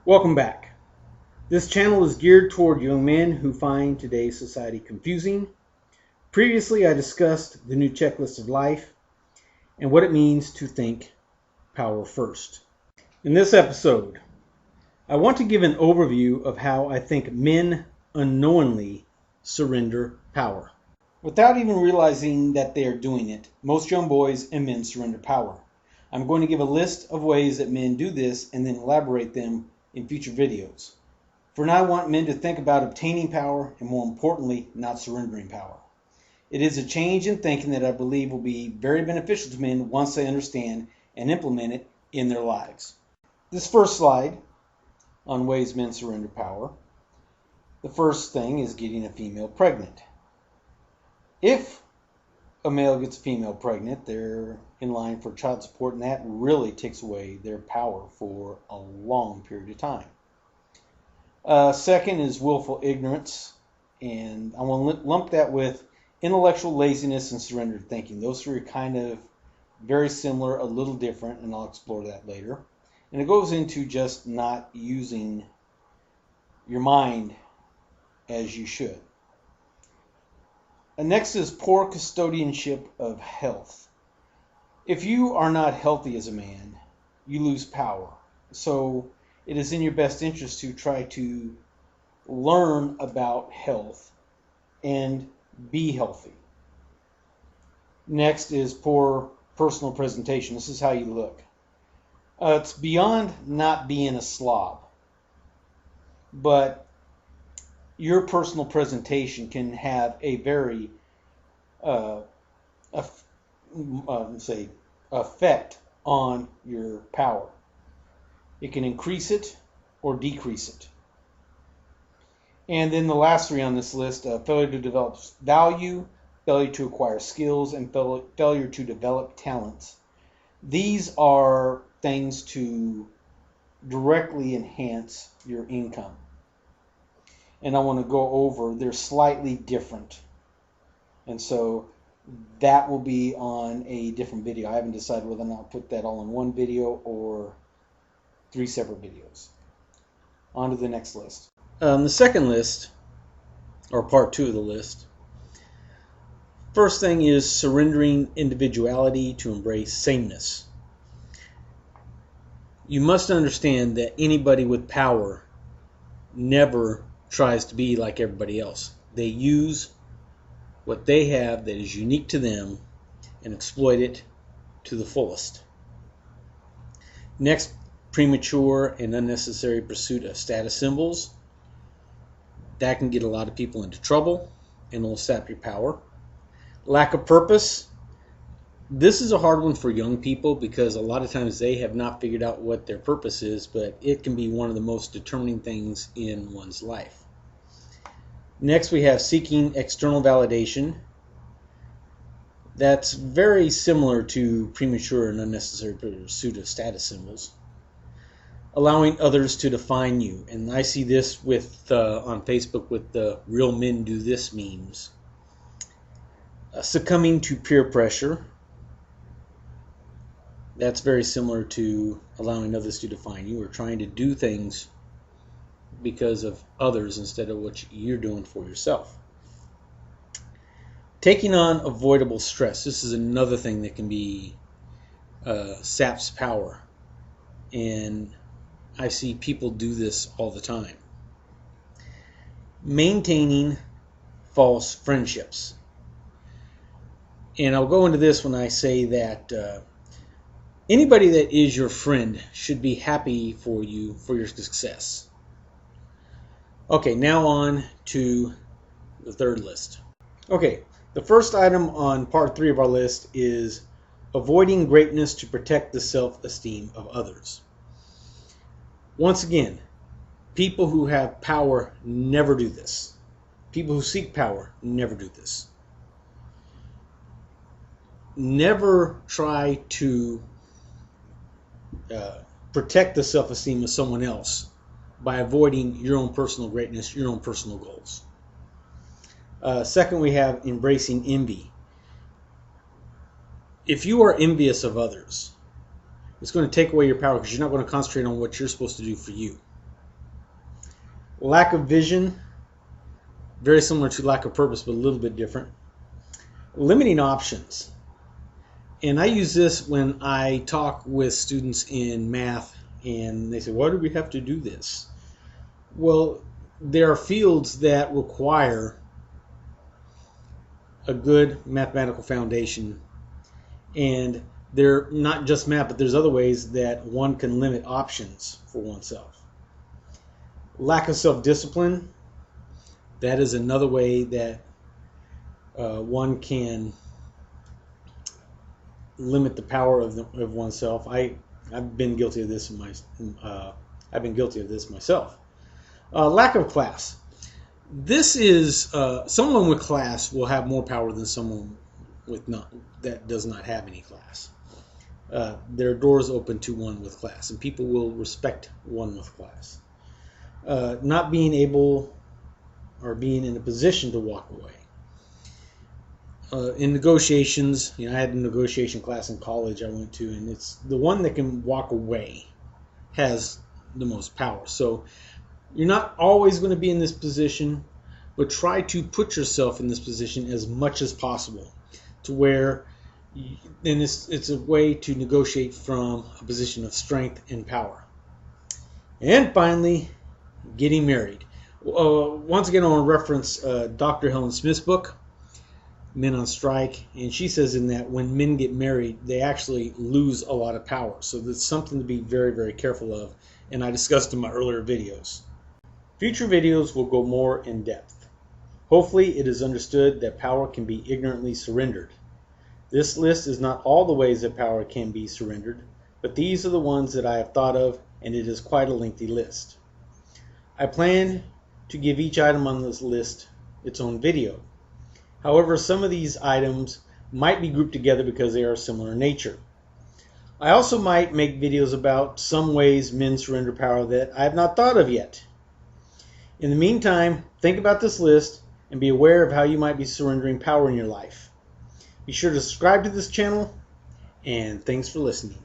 Welcome back. This channel is geared toward young men who find today's society confusing. Previously, I discussed the new checklist of life and what it means to think power first. In this episode, I want to give an overview of how I think men unknowingly surrender power. Without even realizing that they are doing it, most young boys and men surrender power. I'm going to give a list of ways that men do this and then elaborate them in future videos. For now, I want men to think about obtaining power and, more importantly, not surrendering power. It is a change in thinking that I believe will be very beneficial to men once they understand and implement it in their lives. This first slide on ways men surrender power. The first thing is getting a female pregnant. If a male gets a female pregnant, they're in line for child support, and that really takes away their power for a long period of time. Second is willful ignorance, and I want to lump that with intellectual laziness and surrendered thinking. Those three are kind of very similar, a little different, and I'll explore that later. And it goes into just not using your mind as you should. And next is poor custodianship of health. If you are not healthy as a man, you lose power. So it is in your best interest to try to learn about health and be healthy. Next is poor personal presentation. This is how you look. It's beyond not being a slob, but your personal presentation can have a very effect on your power. It can increase it or decrease it. And then the last three on this list, failure to develop value, failure to acquire skills, and failure to develop talents. These are things to directly enhance your income. And I want to go over, they're slightly different. And so that will be on a different video. I haven't decided whether or not I'll put that all in one video or 3 separate videos. On to the next list. The second list, or part 2 of the list, first thing is surrendering individuality to embrace sameness. You must understand that anybody with power never tries to be like everybody else. They use what they have that is unique to them and exploit it to the fullest. Next, premature and unnecessary pursuit of status symbols. That can get a lot of people into trouble and will sap your power. Lack of purpose. This is a hard one for young people because a lot of times they have not figured out what their purpose is, but it can be one of the most determining things in one's life. Next, we have seeking external validation. That's very similar to premature and unnecessary pursuit of status symbols. Allowing others to define you. And I see this with on Facebook with the Real Men Do This memes. Succumbing to peer pressure. That's very similar to allowing others to define you or trying to do things because of others instead of what you're doing for yourself. Taking on avoidable stress. This is another thing that can be saps power. And I see people do this all the time. Maintaining false friendships. And I'll go into this when I say that anybody that is your friend should be happy for you for your success. Okay, now on to the third list. Okay, the first item on part 3 of our list is avoiding greatness to protect the self-esteem of others. Once again, people who have power never do this. People who seek power never do this. Never try to protect the self-esteem of someone else by avoiding your own personal greatness, your own personal goals. Second, we have embracing envy. If you are envious of others, it's going to take away your power because you're not going to concentrate on what you're supposed to do for you. Lack of vision, very similar to lack of purpose, but a little bit different. Limiting options. And I use this when I talk with students in math and they say, why do we have to do this? Well, there are fields that require a good mathematical foundation, and they're not just math, but there's other ways that one can limit options for oneself. Lack of self-discipline, that is another way that one can limit the power of oneself. I've been guilty of this myself. Lack of class. This is someone with class will have more power than someone that does not have any class. There are doors open to one with class, and people will respect one with class. Not being able or being in a position to walk away. In negotiations, I had a negotiation class in college I went to, and it's the one that can walk away has the most power. So you're not always going to be in this position, but try to put yourself in this position as much as possible to where then it's a way to negotiate from a position of strength and power. And finally, getting married. Once again, I want to reference Dr. Helen Smith's book, Men on Strike, and she says in that when men get married, they actually lose a lot of power. So that's something to be very, very careful of, and I discussed in my earlier videos. Future videos will go more in depth. Hopefully it is understood that power can be ignorantly surrendered. This list is not all the ways that power can be surrendered, but these are the ones that I have thought of, and it is quite a lengthy list. I plan to give each item on this list its own video. However, some of these items might be grouped together because they are similar in nature. I also might make videos about some ways men surrender power that I have not thought of yet. In the meantime, think about this list and be aware of how you might be surrendering power in your life. Be sure to subscribe to this channel, and thanks for listening.